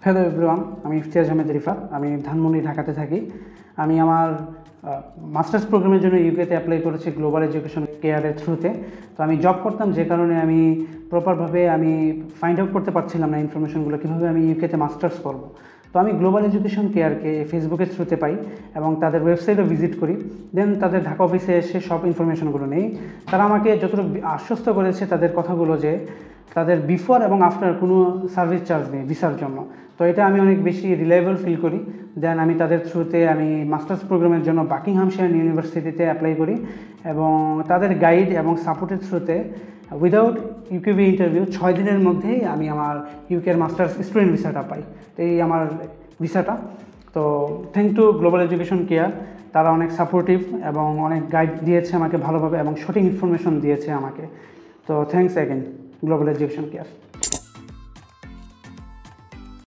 Hello everyone, আমি ইফতিয়াজ আহমেদ রিফাত। আমি ধানমন্ডি ঢাকাতে থাকি। আমি আমার মাস্টার্স প্রোগ্রামের জন্য ইউকেতে অ্যাপ্লাই করেছি গ্লোবাল এডুকেশন কেয়ারের থ্রুতে। তো আমি জব করতাম, যে কারণে আমি প্রপারভাবে ফাইন্ড আউট করতে পারছিলাম না ইনফরমেশনগুলো, কীভাবে আমি ইউকেতে মাস্টার্স করব। তো আমি গ্লোবাল এডুকেশন কেয়ারকে ফেসবুকের থ্রুতে পাই এবং তাদের ওয়েবসাইটও ভিজিট করি। দেন তাদের ঢাকা অফিসে এসে সব ইনফরমেশনগুলো নেই। তারা আমাকে যতটুকু আশ্বস্ত করেছে তাদের কথাগুলো, যে তাদের বিফোর এবং আফটার কোনো সার্ভিস চার্জ নেই ভিসার জন্য। তো এটা আমি অনেক বেশি রিলায়েবল ফিল করি। দেন আমি তাদের থ্রুতে মাস্টার্স প্রোগ্রামের জন্য বাকিংহামশায়ার ইউনিভার্সিটিতে অ্যাপ্লাই করি এবং তাদের গাইড এবং সাপোর্টের থ্রুতে উইদাউট ইউকেবি ইন্টারভিউ 6 দিনের মধ্যেই আমি আমার ইউকের মাস্টার্স স্টুডেন্ট ভিসাটা পাই। তো এই আমার ভিসাটা। তো thank to global education care. তারা অনেক সাপোর্টিভ এবং অনেক গাইড দিয়েছে আমাকে ভালোভাবে এবং সঠিক ইনফরমেশন দিয়েছে আমাকে। তো thanks again global education care.